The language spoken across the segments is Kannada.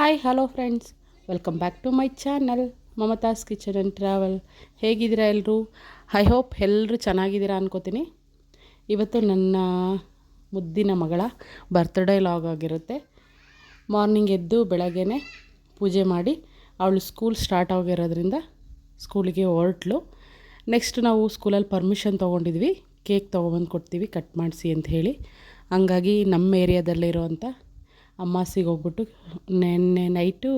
Hi hello friends, welcome back to my channel Mamatha's kitchen and travel. ಹೇಗಿದ್ದೀರಾ ಎಲ್ಲರೂ? ಐ ಹೋಪ್ ಎಲ್ಲರೂ ಚೆನ್ನಾಗಿದ್ದೀರಾ ಅನ್ಕೋತೀನಿ. ಇವತ್ತು ನನ್ನ ಮುದ್ದಿನ ಮಗಳ ಬರ್ತ್ಡೇ ಲಾಗ್ ಆಗಿರುತ್ತೆ. ಮಾರ್ನಿಂಗ್ ಎದ್ದು ಬೆಳಗ್ಗೆನೇ ಪೂಜೆ ಮಾಡಿ ಅವಳು ಸ್ಕೂಲ್ ಸ್ಟಾರ್ಟ್ ಆಗಿರೋದ್ರಿಂದ ಸ್ಕೂಲಿಗೆ ಹೊರಟ್ಲು. ನೆಕ್ಸ್ಟ್ ನಾವು ಸ್ಕೂಲಲ್ಲಿ ಪರ್ಮಿಷನ್ ತೊಗೊಂಡಿದ್ವಿ, ಕೇಕ್ ತೊಗೊಬಂದು ಕೊಡ್ತೀವಿ ಕಟ್ ಮಾಡಿಸಿ ಅಂತ ಹೇಳಿ. ಹಂಗಾಗಿ ನಮ್ಮ ಏರಿಯಾದಲ್ಲಿರೋವಂಥ ಅಮ್ಮಾಸಿಗೆ ಹೋಗ್ಬಿಟ್ಟು ನೆನ್ನೆ ನೈಟು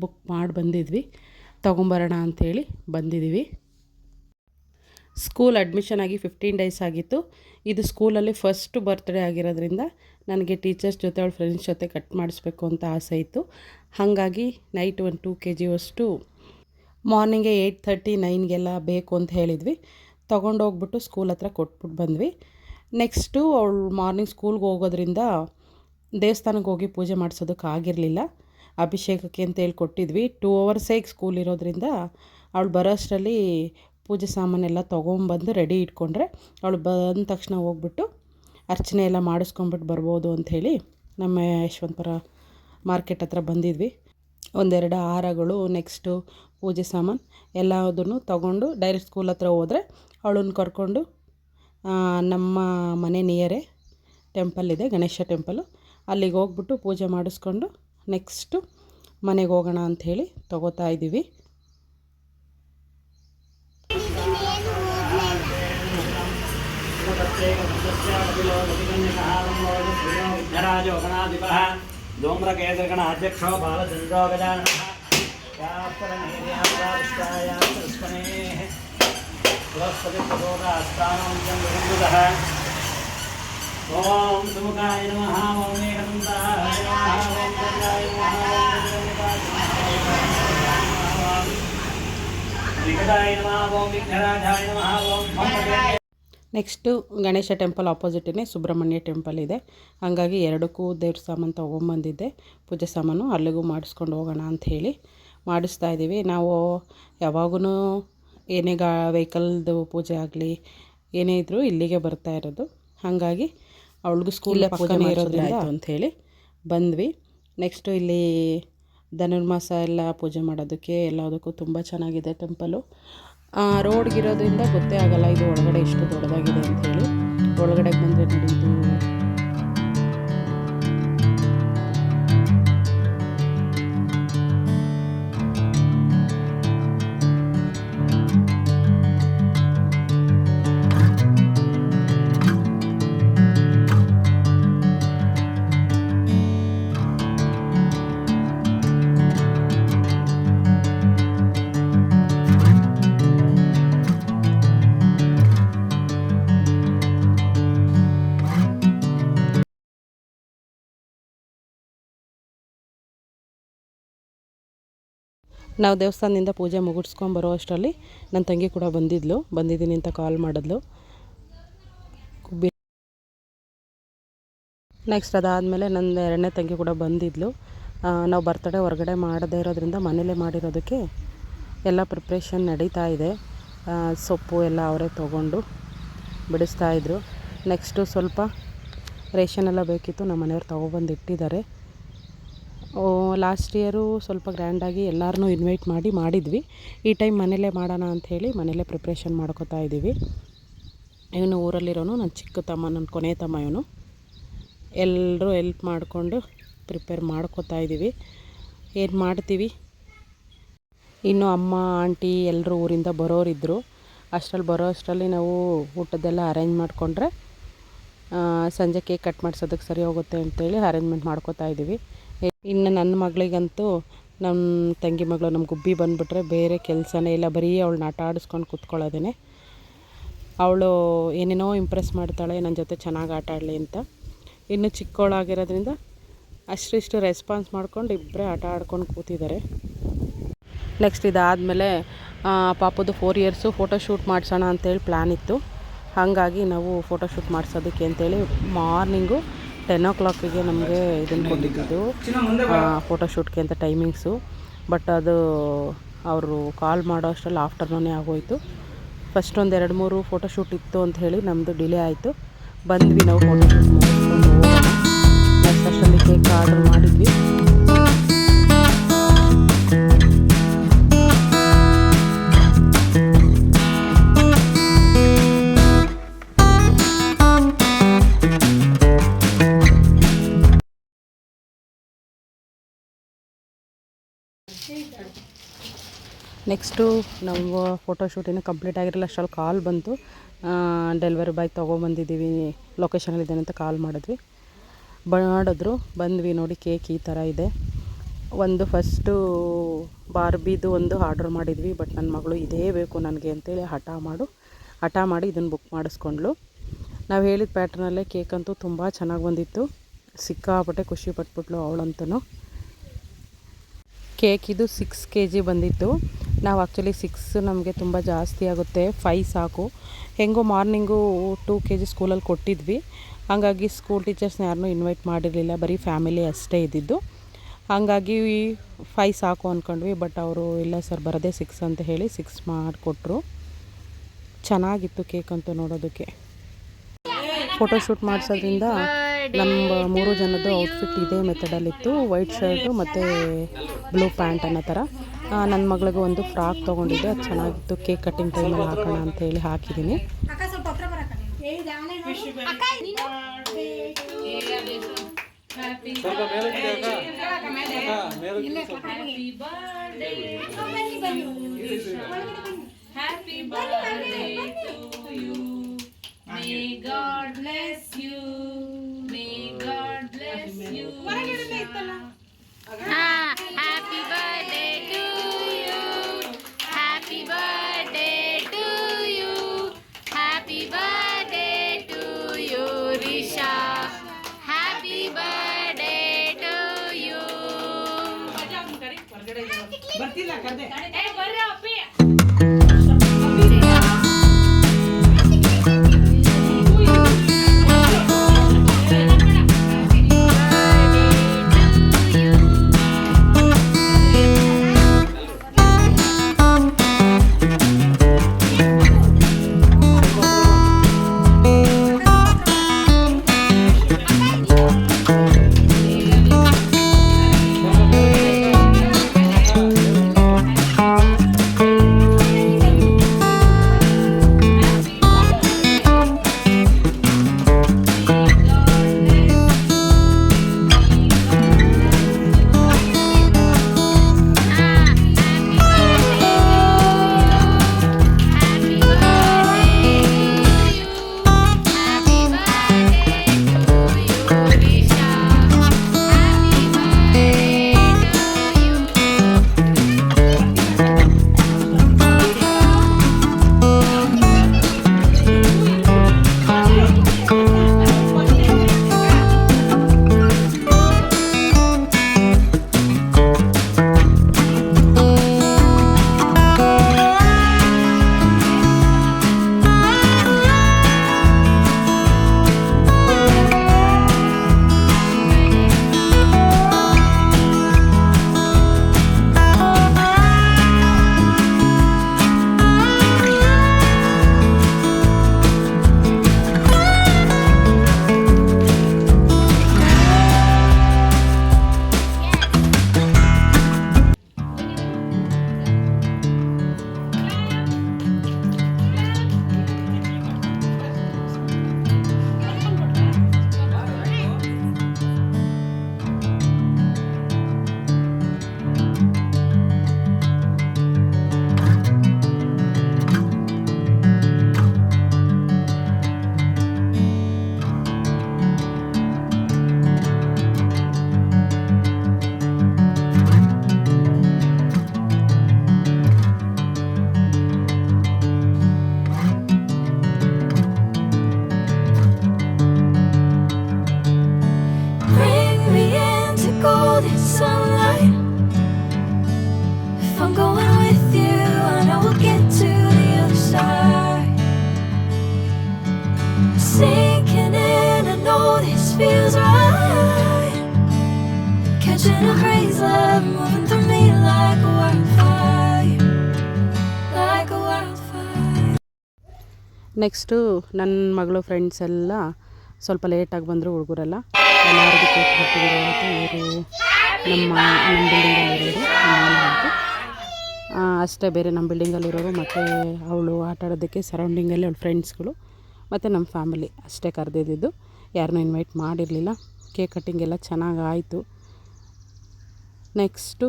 ಬುಕ್ ಮಾಡಿ ಬಂದಿದ್ವಿ, ತೊಗೊಂಬರೋಣ ಅಂಥೇಳಿ ಬಂದಿದ್ದೀವಿ. ಸ್ಕೂಲ್ ಅಡ್ಮಿಷನ್ ಆಗಿ 15 ಡೇಸ್ ಆಗಿತ್ತು. ಇದು ಸ್ಕೂಲಲ್ಲಿ ಫಸ್ಟ್ ಬರ್ತ್ಡೇ ಆಗಿರೋದ್ರಿಂದ ನನಗೆ ಟೀಚರ್ಸ್ ಜೊತೆ ಅವಳ ಫ್ರೆಂಡ್ಸ್ ಜೊತೆ ಕಟ್ ಮಾಡಿಸ್ಬೇಕು ಅಂತ ಆಸೆ ಇತ್ತು. ಹಾಗಾಗಿ ನೈಟ್ ಒಂದು 2 kg ಅಷ್ಟು ಮಾರ್ನಿಂಗೆ 8:30, 9ಗೆಲ್ಲ ಬೇಕು ಅಂತ ಹೇಳಿದ್ವಿ. ತೊಗೊಂಡೋಗ್ಬಿಟ್ಟು ಸ್ಕೂಲ್ ಹತ್ರ ಕೊಟ್ಬಿಟ್ಟು ಬಂದ್ವಿ. ನೆಕ್ಸ್ಟು ಅವಳು ಮಾರ್ನಿಂಗ್ ಸ್ಕೂಲ್ಗೆ ಹೋಗೋದ್ರಿಂದ ದೇವಸ್ಥಾನಕ್ಕೆ ಹೋಗಿ ಪೂಜೆ ಮಾಡಿಸೋದಕ್ಕಾಗಿರಲಿಲ್ಲ. ಅಭಿಷೇಕಕ್ಕೆ ಅಂತೇಳಿ ಕೊಟ್ಟಿದ್ವಿ. 2 hours ಸ್ಕೂಲ್ ಇರೋದ್ರಿಂದ ಅವಳು ಬರೋ ಅಷ್ಟರಲ್ಲಿ ಪೂಜೆ ಸಾಮಾನೆಲ್ಲ ತೊಗೊಂಬಂದು ರೆಡಿ ಇಟ್ಕೊಂಡ್ರೆ ಅವಳು ಬಂದ ತಕ್ಷಣ ಹೋಗ್ಬಿಟ್ಟು ಅರ್ಚನೆ ಎಲ್ಲ ಮಾಡಿಸ್ಕೊಂಬಿಟ್ಟು ಬರ್ಬೋದು ಅಂಥೇಳಿ ನಮ್ಮ ಯಶವಂತಪುರ ಮಾರ್ಕೆಟ್ ಹತ್ರ ಬಂದಿದ್ವಿ. ಒಂದೆರಡು ಹಾರಗಳು, ನೆಕ್ಸ್ಟು ಪೂಜೆ ಸಾಮಾನು ಎಲ್ಲದನ್ನು ತೊಗೊಂಡು ಡೈರೆಕ್ಟ್ ಸ್ಕೂಲ್ ಹತ್ರ ಹೋದರೆ ಅವಳನ್ನು ಕರ್ಕೊಂಡು ನಮ್ಮ ಮನೆ ನಿಯರೇ ಟೆಂಪಲ್ ಇದೆ, ಗಣೇಶ ಟೆಂಪಲು, ಅಲ್ಲಿಗೆ ಹೋಗ್ಬಿಟ್ಟು ಪೂಜೆ ಮಾಡಿಸ್ಕೊಂಡು ನೆಕ್ಸ್ಟು ಮನೆಗೆ ಹೋಗೋಣ ಅಂಥೇಳಿ ತೊಗೋತಾ ಇದ್ದೀವಿ. ಓಂ ಸುಮುಖಾಯ ನಮಃ, ಓಂ ಏಕದಂತಾಯ ನಮಃ, ಓಂ ಗಜಾಯ ನಮಃ, ಓಂ ವಿಘ್ನರಾಜಾಯ ನಮಃ, ಓಂ ಮಂಗಲಾಯ. Next Ganesha temple opposite Subrahmanya temple ಇದೆ. ಹಾಗಾಗಿ ಎರಡಕ್ಕೂ ದೇವ್ರ ಸಾಮಾನು ತೊಗೊಂಬಂದಿದ್ದೆ, ಪೂಜೆ ಸಾಮಾನು ಅಲ್ಲಿಗೂ ಮಾಡಿಸ್ಕೊಂಡು ಹೋಗೋಣ ಅಂಥೇಳಿ ಮಾಡಿಸ್ತಾ ಇದ್ದೀವಿ. ನಾವು ಯಾವಾಗೂ ಏನೇ ವೆಹಿಕಲ್ದು ಪೂಜೆ ಆಗಲಿ ಏನೇ ಇದ್ದರೂ ಇಲ್ಲಿಗೆ ಬರ್ತಾ ಇರೋದು. ಹಾಗಾಗಿ ಅವಳಿಗೂ ಸ್ಕೂಲೇ ಪಕ್ಕನೇ ಇರೋದ್ರಿಂದ ಅಂಥೇಳಿ ಬಂದ್ವಿ. ನೆಕ್ಸ್ಟು ಇಲ್ಲಿ ಧನುರ್ಮಾಸ ಎಲ್ಲ ಪೂಜೆ ಮಾಡೋದಕ್ಕೆ ಎಲ್ಲದಕ್ಕೂ ತುಂಬ ಚೆನ್ನಾಗಿದೆ ಟೆಂಪಲು. ರೋಡ್ಗಿರೋದ್ರಿಂದ ಗೊತ್ತೇ ಆಗೋಲ್ಲ ಇದು ಒಳಗಡೆ ಎಷ್ಟು ದೊಡ್ಡದಾಗಿದೆ ಅಂಥೇಳಿ. ಒಳಗಡೆಗೆ ಬಂದರೆ ನಡೆಯೋದು ನಾವು ದೇವಸ್ಥಾನದಿಂದ ಪೂಜೆ ಮುಗಿಸ್ಕೊಂಬರೋ ಅಷ್ಟರಲ್ಲಿ ನನ್ನ ತಂಗಿ ಕೂಡ ಬಂದಿದ್ದೀನಿ ಅಂತ ಕಾಲ್ ಮಾಡಿದ್ಲು. ನೆಕ್ಸ್ಟ್ ಅದಾದಮೇಲೆ ನನ್ನ 2ನೇ ತಂಗಿ ಕೂಡ ಬಂದಿದ್ಲು. ನಾವು ಬರ್ತಡೇ ಹೊರಗಡೆ ಮಾಡದೇ ಇರೋದ್ರಿಂದ ಮನೇಲೇ ಮಾಡಿರೋದಕ್ಕೆ ಎಲ್ಲ ಪ್ರಿಪ್ರೇಷನ್ ನಡೀತಾ ಇದೆ. ಸೊಪ್ಪು ಎಲ್ಲ ಅವರೇ ತೊಗೊಂಡು ಬಿಡಿಸ್ತಾಯಿದ್ರು. ನೆಕ್ಸ್ಟು ಸ್ವಲ್ಪ ರೇಷನ್ ಎಲ್ಲ ಬೇಕಿತ್ತು, ನಮ್ಮ ಮನೆಯವ್ರು ತೊಗೊಬಂದು ಇಟ್ಟಿದ್ದಾರೆ. ಲಾಸ್ಟ್ ಇಯರು ಸ್ವಲ್ಪ ಗ್ರ್ಯಾಂಡಾಗಿ ಎಲ್ಲರನ್ನೂ ಇನ್ವೈಟ್ ಮಾಡಿದ್ವಿ. ಈ ಟೈಮ್ ಮನೇಲೇ ಮಾಡೋಣ ಅಂಥೇಳಿ ಮನೇಲೇ ಪ್ರಿಪ್ರೇಷನ್ ಮಾಡ್ಕೋತಾ ಇದ್ದೀವಿ. ಇವನು ಊರಲ್ಲಿರೋನು ನನ್ನ ಚಿಕ್ಕ ತಮ್ಮ, ನನ್ನ ಕೊನೆ ತಮ್ಮ ಇವನು. ಎಲ್ಲರೂ ಹೆಲ್ಪ್ ಮಾಡಿಕೊಂಡು ಪ್ರಿಪೇರ್ ಮಾಡ್ಕೋತಾ ಇದ್ದೀವಿ. ಏನು ಮಾಡ್ತೀವಿ, ಇನ್ನು ಅಮ್ಮ ಆಂಟಿ ಎಲ್ಲರೂ ಊರಿಂದ ಬರೋರಿದ್ದರು. ಬರೋ ಅಷ್ಟರಲ್ಲಿ ನಾವು ಊಟದ್ದೆಲ್ಲ ಅರೇಂಜ್ ಮಾಡಿಕೊಂಡ್ರೆ ಸಂಜೆ ಕೇಕ್ ಕಟ್ ಮಾಡಿಸೋದಕ್ಕೆ ಸರಿ ಹೋಗುತ್ತೆ ಅಂತೇಳಿ ಅರೇಂಜ್ಮೆಂಟ್ ಮಾಡ್ಕೋತಾ ಇದ್ದೀವಿ. ಇನ್ನು ನನ್ನ ಮಗಳಿಗಂತೂ ನಮ್ಮ ತಂಗಿ ಮಗಳು ನಮ್ಮ ಗುಬ್ಬಿ ಬಂದುಬಿಟ್ರೆ ಬೇರೆ ಕೆಲಸನೇ ಇಲ್ಲ, ಬರೀ ಅವಳನ್ನ ಆಟ ಆಡಿಸ್ಕೊಂಡು ಕೂತ್ಕೊಳ್ಳೋದೇ. ಅವಳು ಏನೇನೋ ಇಂಪ್ರೆಸ್ ಮಾಡ್ತಾಳೆ ನನ್ನ ಜೊತೆ ಚೆನ್ನಾಗಿ ಆಟ ಆಡಲಿ ಅಂತ. ಇನ್ನು ಚಿಕ್ಕವಳಾಗಿರೋದ್ರಿಂದ ಅಷ್ಟಿಷ್ಟು ರೆಸ್ಪಾನ್ಸ್ ಮಾಡ್ಕೊಂಡು ಇಬ್ಬರೇ ಆಟ ಆಡ್ಕೊಂಡು ಕೂತಿದ್ದಾರೆ. ನೆಕ್ಸ್ಟ್ ಇದಾದಮೇಲೆ ಪಾಪದು 4 years ಫೋಟೋಶೂಟ್ ಮಾಡಿಸೋಣ ಅಂತೇಳಿ ಪ್ಲ್ಯಾನ್ ಇತ್ತು. ಹಾಗಾಗಿ ನಾವು ಫೋಟೋಶೂಟ್ ಮಾಡಿಸೋದಕ್ಕೆ ಅಂತೇಳಿ ಮಾರ್ನಿಂಗು 10 o'clock ನಮಗೆ ಇದನ್ನು ಕೊಟ್ಟಿದ್ದು ಫೋಟೋಶೂಟ್ಗೆ ಅಂತ ಟೈಮಿಂಗ್ಸು. ಬಟ್ ಅದು ಅವರು ಕಾಲ್ ಮಾಡೋ ಅಷ್ಟರಲ್ಲಿ ಆಫ್ಟರ್ನೂನೇ ಆಗೋಯಿತು. ಫಸ್ಟ್ ಒಂದು 2-3 ಫೋಟೋಶೂಟ್ ಇತ್ತು ಅಂತ ಹೇಳಿ ನಮ್ಮದು ಡಿಲೇ ಆಯಿತು. ಬಂದ್ವಿ ನಾವು ಫೋಟೋಶೂಟ್ ಮುಗಿಸ್ಕೊಂಡು ಹೋಗೋಣ. ನೆಕ್ಸ್ಟ್ ಅಷ್ಟರಲ್ಲಿ ಕೇಕ್ ಆರ್ಡ್ರ್ ಮಾಡಿದ್ವಿ. ನೆಕ್ಸ್ಟು ನಾವು ಫೋಟೋಶೂಟ್ ಇನ್ನೂ ಕಂಪ್ಲೀಟ್ ಆಗಿರಲಿಲ್ಲ, ಅಷ್ಟರಲ್ಲಿ ಕಾಲ್ ಬಂತು. ಡೆಲಿವರಿ ಬಾಯ್ ತೊಗೊಂಬಂದಿದ್ದೀವಿ, ಲೊಕೇಶನಲ್ಲಿದ್ದೇನೆ ಅಂತ ಕಾಲ್ ಮಾಡಿದ್ವಿ. ಬಂದ್ವಿ. ನೋಡಿ ಕೇಕ್ ಈ ಥರ ಇದೆ. ಒಂದು ಫಸ್ಟು ಬಾರ್ಬಿದು ಒಂದು ಆರ್ಡ್ರ್ ಮಾಡಿದ್ವಿ, ಬಟ್ ನನ್ನ ಮಗಳು ಇದೇ ಬೇಕು ನನಗೆ ಅಂತೇಳಿ ಹಠ ಮಾಡಿ ಇದನ್ನು ಬುಕ್ ಮಾಡಿಸ್ಕೊಂಡ್ಳು. ನಾವು ಹೇಳಿದ ಪ್ಯಾಟ್ರನಲ್ಲೇ ಕೇಕ್ ಅಂತೂ ತುಂಬ ಚೆನ್ನಾಗಿ ಬಂದಿತ್ತು. ಸಿಕ್ಕಾಪಟ್ಟೆ ಖುಷಿ ಪಟ್ಬಿಟ್ಲು ಅವಳಂತೂ. ಕೇಕ್ ಇದು 6 kg ಬಂದಿತ್ತು. ನಾವು ಆ್ಯಕ್ಚುಲಿ 6 ನಮಗೆ ತುಂಬ ಜಾಸ್ತಿ ಆಗುತ್ತೆ, 5 ಸಾಕು. ಹೆಂಗೋ ಮಾರ್ನಿಂಗು 2 kg ಸ್ಕೂಲಲ್ಲಿ ಕೊಟ್ಟಿದ್ವಿ. ಹಾಗಾಗಿ ಸ್ಕೂಲ್ ಟೀಚರ್ಸ್ನ ಯಾರನ್ನೂ ಇನ್ವೈಟ್ ಮಾಡಿರಲಿಲ್ಲ, ಬರೀ ಫ್ಯಾಮಿಲಿ ಅಷ್ಟೇ ಇದ್ದಿದ್ದು. ಹಾಗಾಗಿ 5 ಸಾಕು ಅಂದ್ಕೊಂಡ್ವಿ. ಬಟ್ ಅವರು ಇಲ್ಲ ಸರ್ ಬರೋದೇ 6 ಅಂತ ಹೇಳಿ 6 ಮಾಡಿಕೊಟ್ರು. ಚೆನ್ನಾಗಿತ್ತು ಕೇಕ್ ಅಂತೂ ನೋಡೋದಕ್ಕೆ. ಫೋಟೋಶೂಟ್ ಮಾಡಿಸೋದ್ರಿಂದ ನಮ್ಮ 3 ಜನದ್ದು ಔಟ್ಫಿಟ್ ಇದೇ ಮೆಥಡಲ್ಲಿತ್ತು. ವೈಟ್ ಶರ್ಟು ಮತ್ತು ಬ್ಲೂ ಪ್ಯಾಂಟ್ ಅನ್ನೋ ಥರ. ನನ್ನ ಮಗಳಿಗೆ ಒಂದು ಫ್ರಾಕ್ ತೊಗೊಂಡಿದ್ದೆ, ಅದು ಚೆನ್ನಾಗಿತ್ತು. ಕೇಕ್ ಕಟ್ಟಿಂಗ್ ಟೈಮಲ್ಲಿ ಹಾಕೋಣ ಅಂತೇಳಿ ಹಾಕಿದ್ದೀನಿ. May God bless you. May God bless you. Happy birthday to you. Happy birthday to you. Happy birthday to you, Risha. Happy birthday to you. ಬರ್ತಿಲ್ಲ ಕರ್ದೆ. ಬರ್ರಿ ಅಪ್ಪಿ. ನೆಕ್ಸ್ಟು ನನ್ನ ಮಗಳು ಫ್ರೆಂಡ್ಸ್ ಎಲ್ಲ ಸ್ವಲ್ಪ ಲೇಟಾಗಿ ಬಂದರು. ಹುಡುಗರೆಲ್ಲ ಎಲ್ಲರಿಗೂ ಕೇಕ್ ಕೊಟ್ಟಿದ್ರು ಅಂತ ಇವರು ನಮ್ಮ ಬಿಲ್ಡಿಂಗಲ್ಲಿರೋರು ಅಷ್ಟೇ. ಬೇರೆ ನಮ್ಮ ಬಿಲ್ಡಿಂಗಲ್ಲಿರೋರು ಮತ್ತು ಅವಳು ಆಟ ಆಡೋದಕ್ಕೆ ಸರೌಂಡಿಂಗಲ್ಲಿ ಅವಳ ಫ್ರೆಂಡ್ಸ್ಗಳು ಮತ್ತು ನಮ್ಮ ಫ್ಯಾಮಿಲಿ ಅಷ್ಟೇ ಕರೆದಿದ್ದು. ಯಾರನ್ನೂ ಇನ್ವೈಟ್ ಮಾಡಿರಲಿಲ್ಲ. ಕೇಕ್ ಕಟ್ಟಿಂಗ್ ಎಲ್ಲ ಚೆನ್ನಾಗಾಯಿತು. ನೆಕ್ಸ್ಟು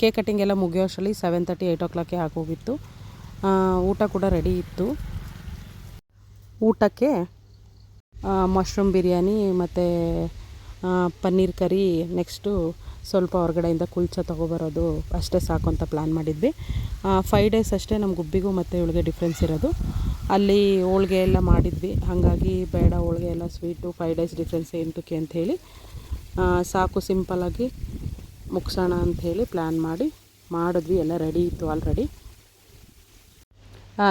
ಕೇಕ್ ಕಟ್ಟಿಂಗ್ ಎಲ್ಲ ಮುಗಿಯೋ ಅಷ್ಟರಲ್ಲಿ 7:30 8 o'clock ಆಗೋಗಿತ್ತು. ಊಟ ಕೂಡ ರೆಡಿ ಇತ್ತು. ಊಟಕ್ಕೆ ಮಶ್ರೂಮ್ ಬಿರಿಯಾನಿ ಮತ್ತು ಪನ್ನೀರ್ ಕರಿ, ನೆಕ್ಸ್ಟು ಸ್ವಲ್ಪ ಹೊರಗಡೆಯಿಂದ ಕುಲ್ಚಾ ತೊಗೊಬರೋದು ಅಷ್ಟೇ ಸಾಕು ಅಂತ ಪ್ಲ್ಯಾನ್ ಮಾಡಿದ್ವಿ. 5 days ಅಷ್ಟೇ ನಮ್ಮ ಗುಬ್ಬಿಗೂ ಮತ್ತು ಇವಳಿಗೆ ಡಿಫ್ರೆನ್ಸ್ ಇರೋದು. ಅಲ್ಲಿ ಹೋಳ್ಗೆ ಎಲ್ಲ ಮಾಡಿದ್ವಿ, ಹಾಗಾಗಿ ಬೇಡ ಹೋಳ್ಗೆ ಎಲ್ಲ ಸ್ವೀಟು 5 days ಡಿಫ್ರೆನ್ಸ್ ಎಂತಕ್ಕೆ ಅಂಥೇಳಿ ಸಾಕು ಸಿಂಪಲ್ಲಾಗಿ ಮುಗಿಸೋಣ ಅಂಥೇಳಿ ಪ್ಲ್ಯಾನ್ ಮಾಡಿದ್ವಿ. ಎಲ್ಲ ರೆಡಿ ಇತ್ತು ಆಲ್ರೆಡಿ.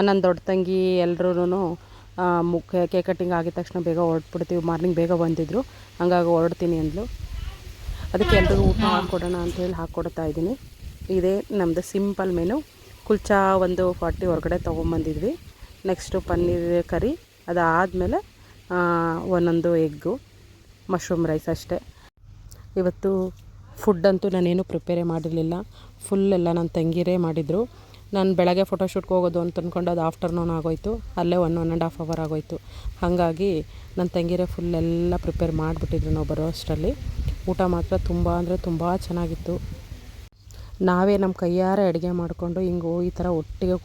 ನನ್ನ ದೊಡ್ಡ ತಂಗಿ ಎಲ್ರೂ ಕೇಕ್ ಕಟ್ಟಿಂಗ್ ಆಗಿದ ತಕ್ಷಣ ಬೇಗ ಹೊರಟ್ಬಿಡ್ತೀವಿ, ಮಾರ್ನಿಂಗ್ ಬೇಗ ಬಂದಿದ್ದರು, ಹಂಗಾಗಿ ಹೊರಡ್ತೀನಿ ಅಂದಳು. ಅದಕ್ಕೆ ಎಲ್ರಿಗೂ ಊಟ ಹಾಕ್ಕೊಡೋಣ ಅಂಥೇಳಿ ಹಾಕ್ಕೊಡ್ತಾ ಇದ್ದೀನಿ. ಇದೇ ನಮ್ಮದು ಸಿಂಪಲ್ ಮೆನು. ಕುಲ್ಚಾ ಒಂದು 40 ಹೊರಗಡೆ ತೊಗೊಂಬಂದಿದ್ವಿ. ನೆಕ್ಸ್ಟು ಪನ್ನೀರ್ ಕರಿ, ಅದಾದಮೇಲೆ ಒಂದೊಂದು ಎಗ್ಗು, ಮಶ್ರೂಮ್ ರೈಸ್ ಅಷ್ಟೇ. ಇವತ್ತು ಫುಡ್ಡಂತೂ ನಾನೇನು ಪ್ರಿಪೇರೇ ಮಾಡಿರಲಿಲ್ಲ. ಫುಲ್ಲೆಲ್ಲ ನನ್ನ ತಂಗಿರೇ ಮಾಡಿದರು. ನಾನು ಬೆಳಗ್ಗೆ ಫೋಟೋಶೂಟ್ಗೆ ಹೋಗೋದು ಅಂತ ಅಂದ್ಕೊಂಡು ಅದು ಆಫ್ಟರ್ನೂನ್ ಆಗೋಯಿತು, ಅಲ್ಲೇ 1.5 hour ಆಗೋಯಿತು. ಹಾಗಾಗಿ ನನ್ನ ತಂಗಿರೇ ಫುಲ್ಲೆಲ್ಲ ಪ್ರಿಪೇರ್ ಮಾಡಿಬಿಟ್ಟಿದ್ರು ನಾವು ಬರೋ ಅಷ್ಟರಲ್ಲಿ. ಊಟ ಮಾತ್ರ ತುಂಬ ಅಂದರೆ ತುಂಬ ಚೆನ್ನಾಗಿತ್ತು. ನಾವೇ ನಮ್ಮ ಕೈಯಾರೆ ಅಡುಗೆ ಮಾಡಿಕೊಂಡು ಈ ಥರ ಒಟ್ಟಿಗೆ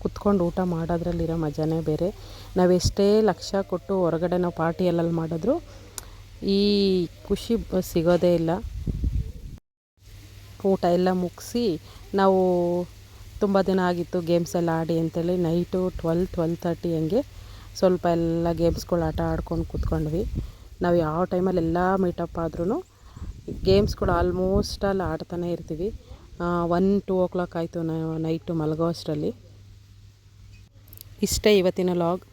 ಕುತ್ಕೊಂಡು ಊಟ ಮಾಡೋದ್ರಲ್ಲಿರೋ ಮಜಾನೇ ಬೇರೆ. ನಾವೆಷ್ಟೇ ಲಕ್ಷ ಕೊಟ್ಟು ಹೊರಗಡೆ ನಾವು ಪಾರ್ಟಿ ಎಲ್ಲಲ್ಲಿ ಮಾಡಿದ್ರು ಈ ಖುಷಿ ಸಿಗೋದೇ ಇಲ್ಲ. ಊಟ ಎಲ್ಲ ಮುಗಿಸಿ ನಾವು ತುಂಬ ದಿನ ಆಗಿತ್ತು ಗೇಮ್ಸ್ ಎಲ್ಲ ಆಡಿ ಅಂತೇಳಿ ನೈಟು 12:30 ಹಂಗೆ ಸ್ವಲ್ಪ ಎಲ್ಲ ಗೇಮ್ಸ್ಗಳು ಆಟ ಆಡ್ಕೊಂಡು ಕೂತ್ಕೊಂಡ್ವಿ. ನಾವು ಯಾವ ಟೈಮಲ್ಲಿ ಎಲ್ಲ ಮೀಟಪ್ ಆದ್ರೂ ಗೇಮ್ಸ್ಗಳು ಆಲ್ಮೋಸ್ಟ್ ಅಲ್ಲಿ ಆಡ್ತಾನೆ ಇರ್ತೀವಿ. 1-2 o'clock ಆಯಿತು ನೈಟು ಮಲಗೋ ಅಷ್ಟರಲ್ಲಿ. ಇಷ್ಟೇ ಇವತ್ತಿನ ಲಾಗ್.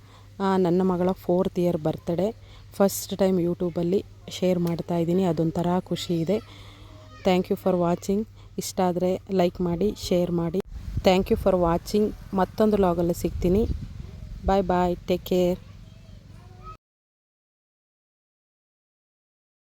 ನನ್ನ ಮಗಳ 4th year birthday first time ಯೂಟ್ಯೂಬಲ್ಲಿ ಶೇರ್ ಮಾಡ್ತಾಯಿದ್ದೀನಿ. ಅದೊಂಥರ ಖುಷಿ ಇದೆ. Thank you for watching. ಇಷ್ಟ ಆದರೆ ಲೈಕ್ ಮಾಡಿ, ಶೇರ್ ಮಾಡಿ. Thank you for watching. ಮತ್ತೊಂದು ಲಾಗಲ್ಲಿ ಸಿಗ್ತೀನಿ. Bye bye, take care.